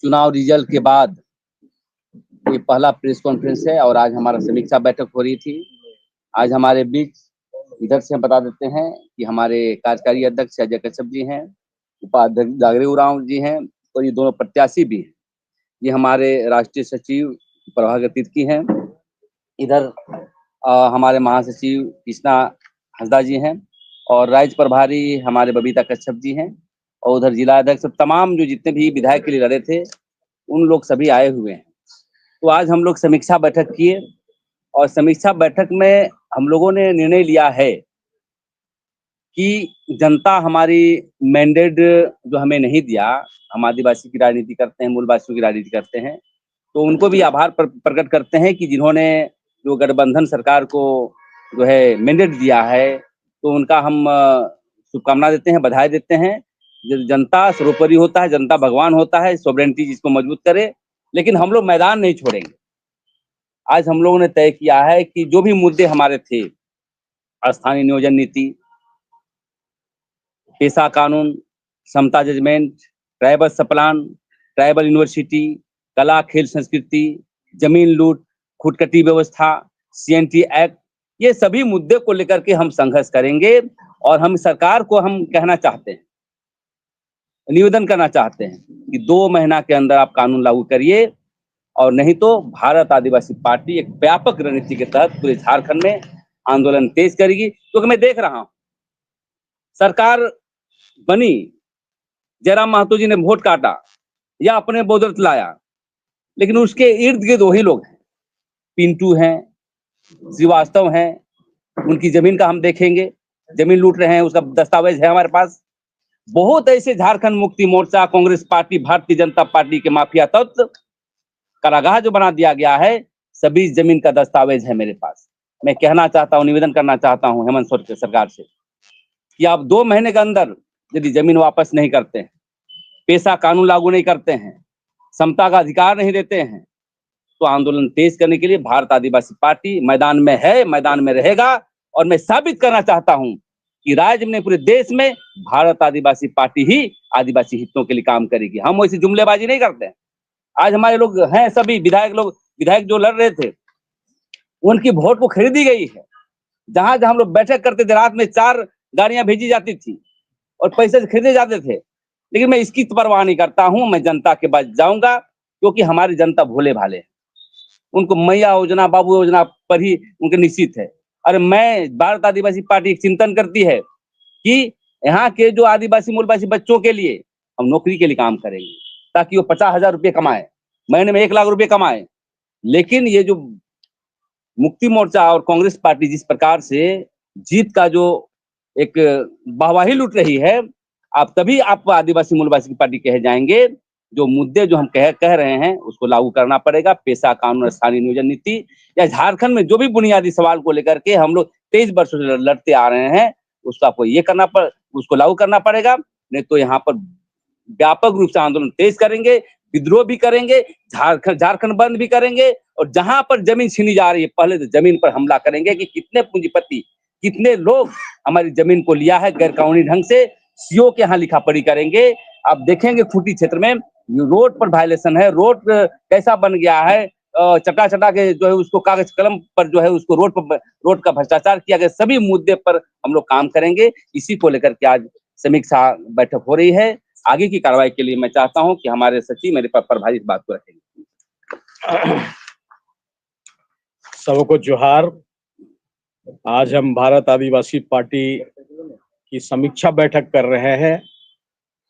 चुनाव रिजल्ट के बाद ये पहला प्रेस कॉन्फ्रेंस है और आज हमारा समीक्षा बैठक हो रही थी। आज हमारे बीच इधर से हम बता देते हैं कि हमारे कार्यकारी अध्यक्ष अजय कश्यप जी हैं, उपाध्यक्ष जागरे उरांव जी हैं और ये दोनों प्रत्याशी भी हैं। ये हमारे राष्ट्रीय सचिव प्रभाकर तिर्की हैं। इधर हमारे महासचिव कृष्णा हंसदा जी हैं और राज्य प्रभारी हमारे बबीता कश्यप जी हैं और उधर जिला अध्यक्ष तमाम जो जितने भी विधायक के लिए लड़े थे उन लोग सभी आए हुए हैं। तो आज हम लोग समीक्षा बैठक किए और समीक्षा बैठक में हम लोगों ने निर्णय लिया है कि जनता हमारी मैंडेट जो हमें नहीं दिया, हम आदिवासी की राजनीति करते हैं, मूलवासियों की राजनीति करते हैं, तो उनको भी आभार प्रकट करते हैं कि जिन्होंने जो गठबंधन सरकार को जो है मैंडेट दिया है, तो उनका हम शुभकामना देते हैं, बधाई देते हैं। जनता सर्वोपरि होता है, जनता भगवान होता है, सॉवरेनिटी जिसको मजबूत करे, लेकिन हम लोग मैदान नहीं छोड़ेंगे। आज हम लोगों ने तय किया है कि जो भी मुद्दे हमारे थे, स्थानीय नियोजन नीति, पेशा कानून, समता जजमेंट, ट्राइबल सप्लान, ट्राइबल यूनिवर्सिटी, कला खेल संस्कृति, जमीन लूट, खुदकटी व्यवस्था, CNT एक्ट, ये सभी मुद्दे को लेकर के हम संघर्ष करेंगे और हम सरकार को हम कहना चाहते हैं, निवेदन करना चाहते हैं कि 2 महीना के अंदर आप कानून लागू करिए और नहीं तो भारत आदिवासी पार्टी एक व्यापक रणनीति के तहत पूरे झारखंड में आंदोलन तेज करेगी। क्योंकि मैं देख रहा हूं सरकार बनी, जयराम महतो जी ने वोट काटा या अपने बदौलत लाया, लेकिन उसके इर्द गिर्द वही लोग हैं, पिंटू हैं, श्रीवास्तव हैं, उनकी जमीन का हम देखेंगे, जमीन लूट रहे हैं, उसका दस्तावेज है हमारे पास। बहुत ऐसे झारखंड मुक्ति मोर्चा, कांग्रेस पार्टी, भारतीय जनता पार्टी के माफिया तत्व कारागाह जो बना दिया गया है, सभी जमीन का दस्तावेज है मेरे पास। मैं कहना चाहता हूं, निवेदन करना चाहता हूं हेमंत सोरेन सरकार से कि आप 2 महीने के अंदर यदि जमीन वापस नहीं करते हैं, पेशा कानून लागू नहीं करते हैं, समता का अधिकार नहीं देते हैं, तो आंदोलन तेज करने के लिए भारत आदिवासी पार्टी मैदान में है, मैदान में रहेगा। और मैं साबित करना चाहता हूं कि राज्य में, पूरे देश में भारत आदिवासी पार्टी ही आदिवासी हितों के लिए काम करेगी। हम वैसी जुमलेबाजी नहीं करते हैं। आज हमारे लोग हैं, सभी विधायक जो लड़ रहे थे, उनकी वोट को खरीदी गई है। जहां जहां हम लोग बैठक करते थे, रात में 4 गाड़ियां भेजी जाती थी और पैसे से खरीदे जाते थे, लेकिन मैं इसकी परवाह नहीं करता हूं। मैं जनता के पास जाऊंगा क्योंकि हमारी जनता भोले भाले है, उनको मैया योजना, बाबू योजना पर ही उनके निश्चित है। और मैं, भारत आदिवासी पार्टी चिंतन करती है कि यहाँ के जो आदिवासी मूलवासी बच्चों के लिए हम नौकरी के लिए काम करेंगे ताकि वो 50,000 रुपये कमाए, महीने में 1 लाख रुपये कमाए। लेकिन ये जो मुक्ति मोर्चा और कांग्रेस पार्टी जिस प्रकार से जीत का जो एक वाहवाही लूट रही है, आप तभी आप आदिवासी मूलवासी की पार्टी कहे जाएंगे। जो मुद्दे जो हम कह रहे हैं उसको लागू करना पड़ेगा। पेशा कानून, स्थानीय नियोजन नीति, या झारखंड में जो भी बुनियादी सवाल को लेकर के हम लोग 23 वर्षों से लड़ते आ रहे हैं, उसको आपको उसको लागू करना पड़ेगा। नहीं तो यहाँ पर व्यापक रूप से आंदोलन तेज करेंगे, विद्रोह भी करेंगे, झारखंड बंद भी करेंगे। और जहां पर जमीन छीनी जा रही है, पहले तो जमीन पर हमला करेंगे कि कितने पूंजीपति, कितने लोग हमारी जमीन को लिया है गैर कानूनी ढंग से, CO के यहाँ लिखा पढ़ी करेंगे। आप देखेंगे खूंटी क्षेत्र में रोड पर वायलेशन है, रोड कैसा बन गया है, चटा के जो है उसको कागज कलम पर जो है उसको रोड का भ्रष्टाचार किया गया। सभी मुद्दे पर हम लोग काम करेंगे। इसी को लेकर के आज समीक्षा बैठक हो रही है। आगे की कार्रवाई के लिए मैं चाहता हूं कि हमारे सचिव मेरे पर प्रभारी इस बात को रखेंगे। सबको जोहार। आज हम भारत आदिवासी पार्टी की समीक्षा बैठक कर रहे हैं।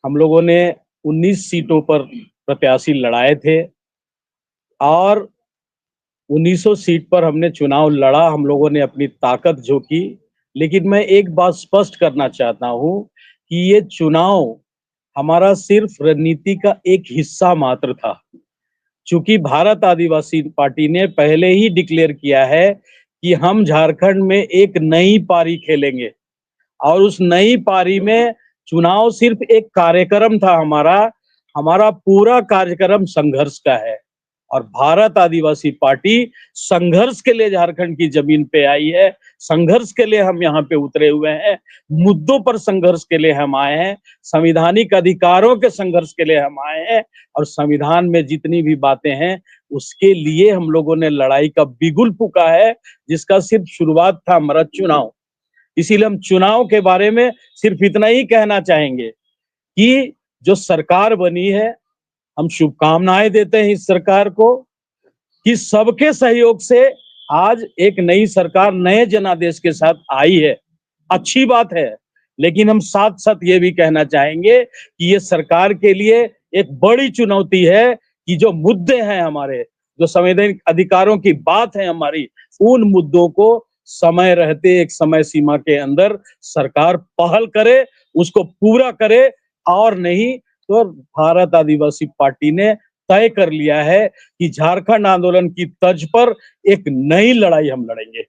हम लोगों ने 19 सीटों पर प्रत्याशी लड़ाए थे और 1900 सीट पर हमने चुनाव लड़ा। हम लोगों ने अपनी ताकत झोंकी। लेकिन मैं एक बात स्पष्ट करना चाहता हूं कि ये चुनाव हमारा सिर्फ रणनीति का एक हिस्सा मात्र था। चूंकि भारत आदिवासी पार्टी ने पहले ही डिक्लेयर किया है कि हम झारखंड में एक नई पारी खेलेंगे और उस नई पारी में चुनाव सिर्फ एक कार्यक्रम था। हमारा पूरा कार्यक्रम संघर्ष का है और भारत आदिवासी पार्टी संघर्ष के लिए झारखंड की जमीन पे आई है, संघर्ष के लिए हम यहाँ पे उतरे हुए हैं, मुद्दों पर संघर्ष के लिए हम आए हैं, संवैधानिक अधिकारों के संघर्ष के लिए हम आए हैं और संविधान में जितनी भी बातें हैं उसके लिए हम लोगों ने लड़ाई का बिगुल फूंका है, जिसका सिर्फ शुरुआत था हमारा चुनाव। इसीलिए हम चुनाव के बारे में सिर्फ इतना ही कहना चाहेंगे कि जो सरकार बनी है, हम शुभकामनाएं देते हैं इस सरकार को कि सबके सहयोग से आज एक नई सरकार नए जनादेश के साथ आई है, अच्छी बात है। लेकिन हम साथ साथ ये भी कहना चाहेंगे कि ये सरकार के लिए एक बड़ी चुनौती है कि जो मुद्दे हैं हमारे, जो संवैधानिक अधिकारों की बात है हमारी, उन मुद्दों को समय रहते एक समय सीमा के अंदर सरकार पहल करे, उसको पूरा करे, और नहीं तो भारत आदिवासी पार्टी ने तय कर लिया है कि झारखंड आंदोलन की तर्ज पर एक नई लड़ाई हम लड़ेंगे।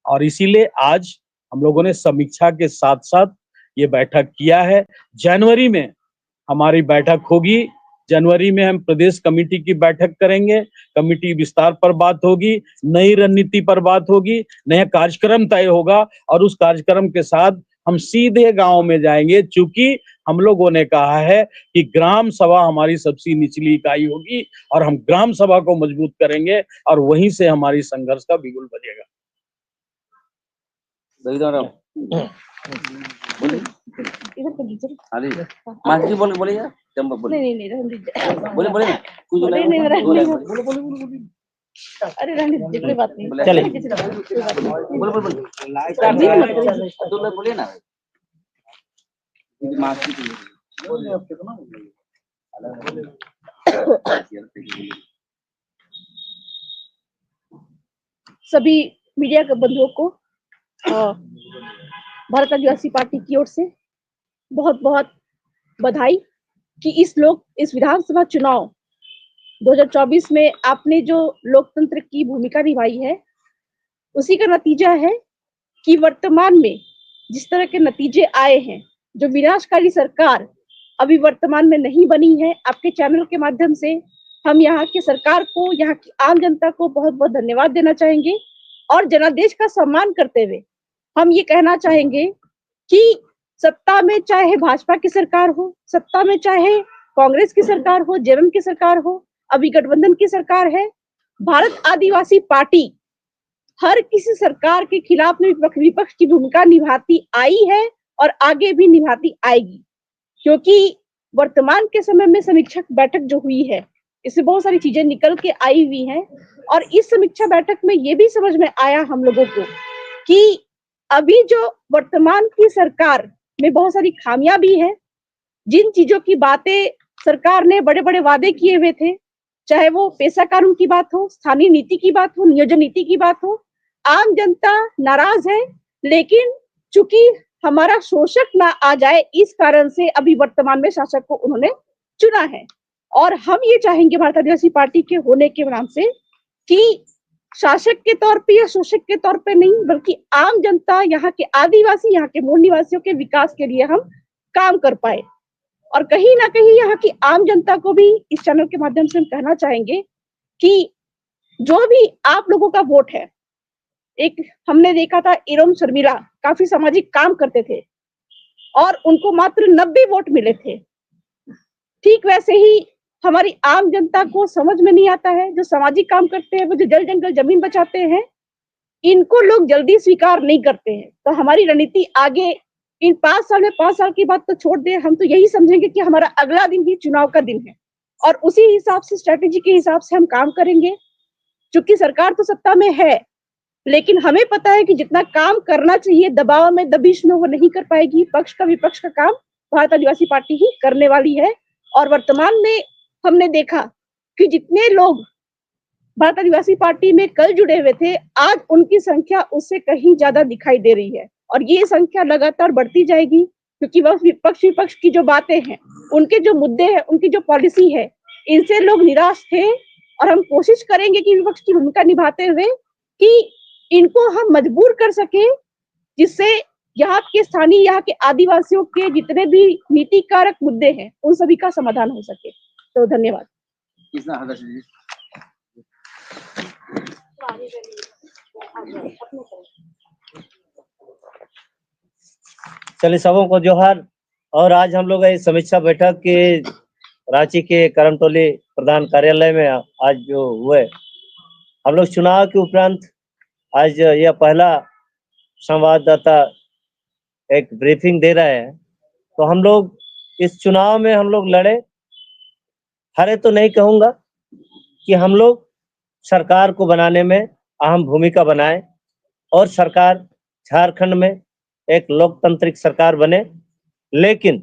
और इसीलिए आज हम लोगों ने समीक्षा के साथ साथ ये बैठक किया है। जनवरी में हमारी बैठक होगी, जनवरी में हम प्रदेश कमेटी की बैठक करेंगे, कमेटी विस्तार पर बात होगी, नई रणनीति पर बात होगी, नया कार्यक्रम तय होगा और उस कार्यक्रम के साथ हम सीधे गांव में जाएंगे। चूंकि हम लोगों ने कहा है कि ग्राम सभा हमारी सबसे निचली इकाई होगी और हम ग्राम सभा को मजबूत करेंगे और वहीं से हमारी संघर्ष का बिगुल बजेगा। बोले यार, बोले बोले ना, कुछ बोले अरे कोई बात नहीं, चले बोले बोले ना। सभी मीडिया के बंधुओं को भारत आदिवासी पार्टी की ओर से बहुत बहुत बधाई कि इस विधानसभा चुनाव 2024 में आपने जो लोकतंत्र की भूमिका निभाई है, उसी का नतीजा है कि वर्तमान में जिस तरह के नतीजे आए हैं, जो विनाशकारी सरकार अभी वर्तमान में नहीं बनी है, आपके चैनल के माध्यम से हम यहाँ की सरकार को, यहाँ की आम जनता को बहुत बहुत धन्यवाद देना चाहेंगे। और जनादेश का सम्मान करते हुए हम ये कहना चाहेंगे कि सत्ता में चाहे भाजपा की सरकार हो, सत्ता में चाहे कांग्रेस की सरकार हो, जेएमएम की सरकार हो, अभी गठबंधन की सरकार है, भारत आदिवासी पार्टी हर किसी सरकार के खिलाफ में विपक्ष की भूमिका निभाती आई है और आगे भी निभाती आएगी। क्योंकि वर्तमान के समय में समीक्षा बैठक जो हुई है, इसमें बहुत सारी चीजें निकल के आई हुई हैं और इस समीक्षा बैठक में ये भी समझ में आया हम लोगों को कि अभी जो वर्तमान की सरकार में बहुत सारी खामियां भी हैं। जिन चीजों की बातें सरकार ने बड़े बड़े वादे किए हुए थे, चाहे वो पेशा कानून की बात हो, स्थानीय नीति की बात हो, नियोजन नीति की बात हो, आम जनता नाराज है। लेकिन चूंकि हमारा शोषक ना आ जाए, इस कारण से अभी वर्तमान में शासक को उन्होंने चुना है। और हम ये चाहेंगे भारत आदिवासी पार्टी के होने के नाम से कि शासक के तौर पे या शोषक के तौर पे नहीं, बल्कि आम जनता, यहाँ के आदिवासी, यहाँ के मूल निवासियों के विकास के लिए हम काम कर पाए। और कहीं ना कहीं यहाँ की आम जनता को भी इस चैनल के माध्यम से हम कहना चाहेंगे कि जो भी आप लोगों का वोट है, एक हमने देखा था इरोम शर्मिला काफी सामाजिक काम करते थे और उनको मात्र 90 वोट मिले थे। ठीक वैसे ही हमारी आम जनता को समझ में नहीं आता है, जो सामाजिक काम करते हैं, वो जो जल जंगल जमीन बचाते हैं, इनको लोग जल्दी स्वीकार नहीं करते हैं। तो हमारी रणनीति आगे इन 5 साल में, 5 साल की बात तो छोड़ दे, हम तो यही समझेंगे कि हमारा अगला दिन ही चुनाव का दिन है और उसी हिसाब से, स्ट्रेटेजी के हिसाब से हम काम करेंगे। क्योंकि सरकार तो सत्ता में है, लेकिन हमें पता है कि जितना काम करना चाहिए दबाव में, दबिश में, वो नहीं कर पाएगी। पक्ष का विपक्ष का काम भारत आदिवासी पार्टी ही करने वाली है। और वर्तमान में हमने देखा कि जितने लोग भारत आदिवासी पार्टी में कल जुड़े हुए थे, आज उनकी संख्या उससे कहीं ज्यादा दिखाई दे रही है और ये संख्या लगातार बढ़ती जाएगी। क्योंकि वह विपक्ष की जो बातें हैं, उनके जो मुद्दे हैं, उनकी जो पॉलिसी है, इनसे लोग निराश थे और हम कोशिश करेंगे कि विपक्ष की भूमिका निभाते हुए कि इनको हम मजबूर कर सके, जिससे यहाँ के स्थानीय, यहाँ के आदिवासियों के जितने भी नीतिकारक मुद्दे हैं, उन सभी का समाधान हो सके। तो धन्यवाद। चलिए सबों को जोहार। और आज हम लोग इस समीक्षा बैठक के रांची के करमटोली प्रधान कार्यालय में आज जो हुए, हम लोग चुनाव के उपरांत आज यह पहला संवाददाता एक ब्रीफिंग दे रहे हैं। तो हम लोग इस चुनाव में हम लोग लड़े, हारे तो नहीं कहूँगा कि हम लोग सरकार को बनाने में अहम भूमिका बनाए और सरकार झारखंड में एक लोकतांत्रिक सरकार बने। लेकिन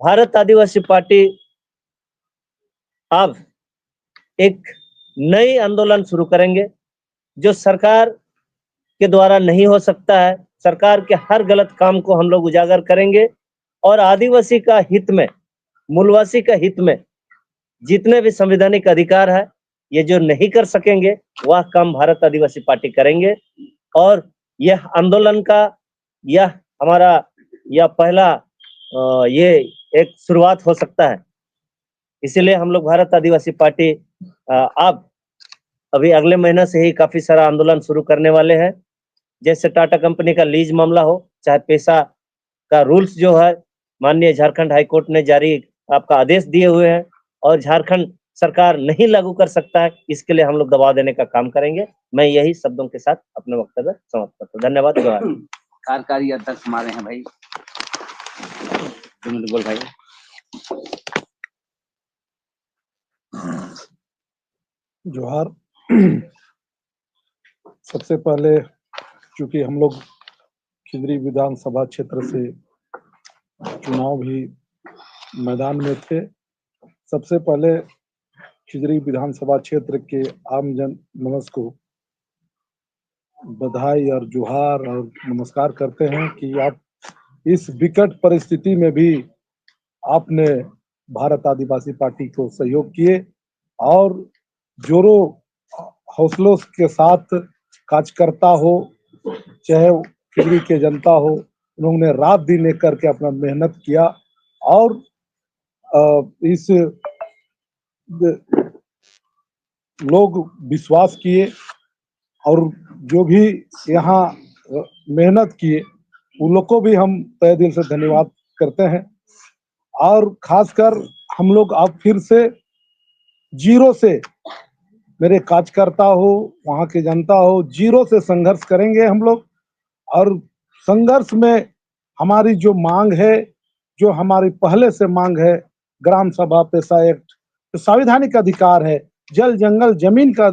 भारत आदिवासी पार्टी अब एक नई आंदोलन शुरू करेंगे जो सरकार के द्वारा नहीं हो सकता है। सरकार के हर गलत काम को हम लोग उजागर करेंगे और आदिवासी का हित में, मूलवासी का हित में जितने भी संवैधानिक अधिकार है, ये जो नहीं कर सकेंगे वह काम भारत आदिवासी पार्टी करेंगे। और यह आंदोलन का यह हमारा यह पहला ये एक शुरुआत हो सकता है। इसीलिए हम लोग भारत आदिवासी पार्टी अब अभी अगले महीने से ही काफी सारा आंदोलन शुरू करने वाले हैं। जैसे टाटा कंपनी का लीज मामला हो, चाहे पैसा का रूल्स जो है माननीय झारखंड हाई कोर्ट ने जारी आपका आदेश दिए हुए हैं और झारखंड सरकार नहीं लागू कर सकता है, इसके लिए हम लोग दबाव देने का काम करेंगे। मैं यही शब्दों के साथ अपने वक्तव्य समाप्त करता हूँ। धन्यवाद। कार्यकारी अध्यक्ष हमारे हैं भाई, बोल भाई। जोहार। सबसे पहले चूंकि हम लोग खिजरी विधानसभा क्षेत्र से चुनाव भी मैदान में थे, सबसे पहले खिजरी विधानसभा क्षेत्र के आम जन मानस को बधाई और जोहार और नमस्कार करते हैं कि आप इस विकट परिस्थिति में भी आपने भारत आदिवासी पार्टी को सहयोग किए और जोरों हौसलों के साथ कार्यकर्ता हो चाहे खिजरी के जनता हो, उन्होंने रात दिन एक करके अपना मेहनत किया और इस लोग विश्वास किए और जो भी यहाँ मेहनत किए उन लोग को भी हम तहे दिल से धन्यवाद करते हैं। और खासकर हम लोग अब फिर से जीरो से, मेरे कार्यकर्ता हो, वहाँ के जनता हो, जीरो से संघर्ष करेंगे हम लोग। और संघर्ष में हमारी जो मांग है, जो हमारी पहले से मांग है, ग्राम सभा पैसा एक्ट, तो संवैधानिक अधिकार है, जल जंगल जमीन का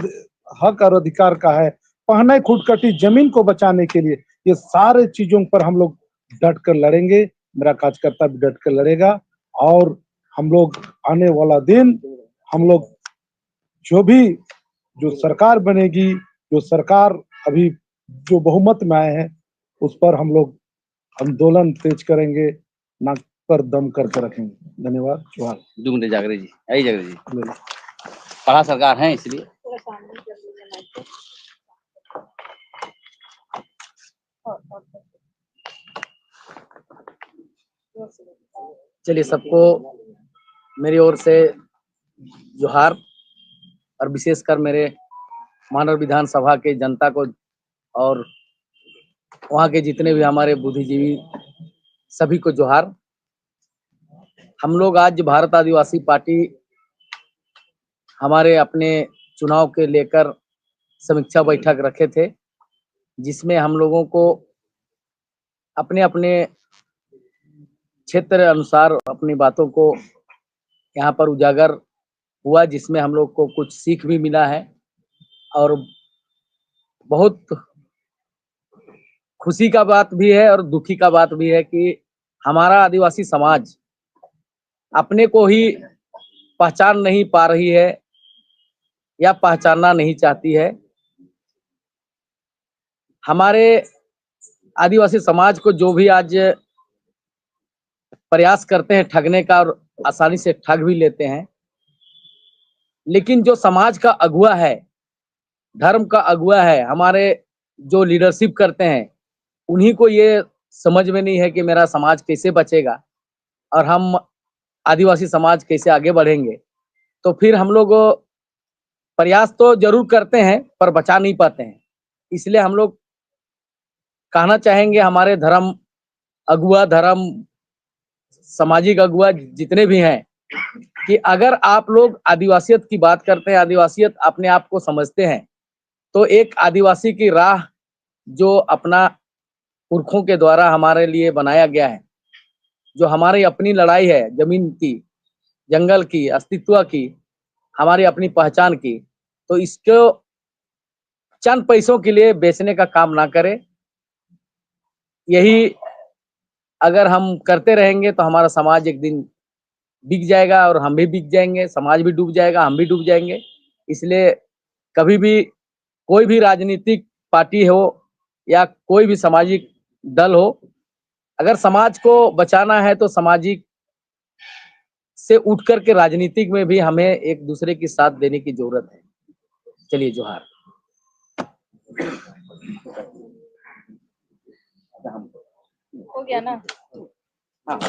हक और अधिकार का है, पहने खुदकटी जमीन को बचाने के लिए, ये सारे चीजों पर हम लोग डट कर लड़ेंगे। मेरा कार्यकर्ता भी डट कर लड़ेगा और हम लोग आने वाला दिन हम लोग जो सरकार बनेगी, जो सरकार अभी जो बहुमत में आए हैं, उस पर हम लोग आंदोलन तेज करेंगे, नाक पर दम करके रखेंगे। धन्यवाद। जोहार। दुगुंडे जागरे जी, आई जागरे जी, पढ़ा सरकार है इसलिए। चलिए सबको मेरी ओर से जोहार और विशेषकर मेरे मानव विधानसभा के जनता को और वहाँ के जितने भी हमारे बुद्धिजीवी सभी को जोहार। हम लोग आज भारत आदिवासी पार्टी हमारे अपने चुनाव के लेकर समीक्षा बैठक रखे थे, जिसमें हम लोगों को अपने अपने क्षेत्र अनुसार अपनी बातों को यहाँ पर उजागर हुआ, जिसमें हम लोग को कुछ सीख भी मिला है और बहुत खुशी का बात भी है और दुखी का बात भी है कि हमारा आदिवासी समाज अपने को ही पहचान नहीं पा रही है या पहचानना नहीं चाहती है। हमारे आदिवासी समाज को जो भी आज प्रयास करते हैं ठगने का और आसानी से ठग भी लेते हैं, लेकिन जो समाज का अगुवा है, धर्म का अगुवा है, हमारे जो लीडरशिप करते हैं, उन्हीं को ये समझ में नहीं है कि मेरा समाज कैसे बचेगा और हम आदिवासी समाज कैसे आगे बढ़ेंगे। तो फिर हम लोग प्रयास तो जरूर करते हैं पर बचा नहीं पाते हैं। इसलिए हम लोग कहना चाहेंगे हमारे धर्म अगुआ, धर्म सामाजिक अगुआ जितने भी हैं, कि अगर आप लोग आदिवासियत की बात करते हैं, आदिवासियत अपने आप को समझते हैं, तो एक आदिवासी की राह जो अपना पुरखों के द्वारा हमारे लिए बनाया गया है, जो हमारी अपनी लड़ाई है जमीन की, जंगल की, अस्तित्व की, हमारी अपनी पहचान की, तो इसको चंद पैसों के लिए बेचने का काम ना करें। यही अगर हम करते रहेंगे तो हमारा समाज एक दिन बिक जाएगा और हम भी बिक जाएंगे, समाज भी डूब जाएगा, हम भी डूब जाएंगे। इसलिए कभी भी कोई भी राजनीतिक पार्टी हो या कोई भी सामाजिक दल हो, अगर समाज को बचाना है तो सामाजिक से उठ करके राजनीतिक में भी हमें एक दूसरे की साथ देने की जरूरत है। चलिए, जोहार। हो गया ना? हाँ।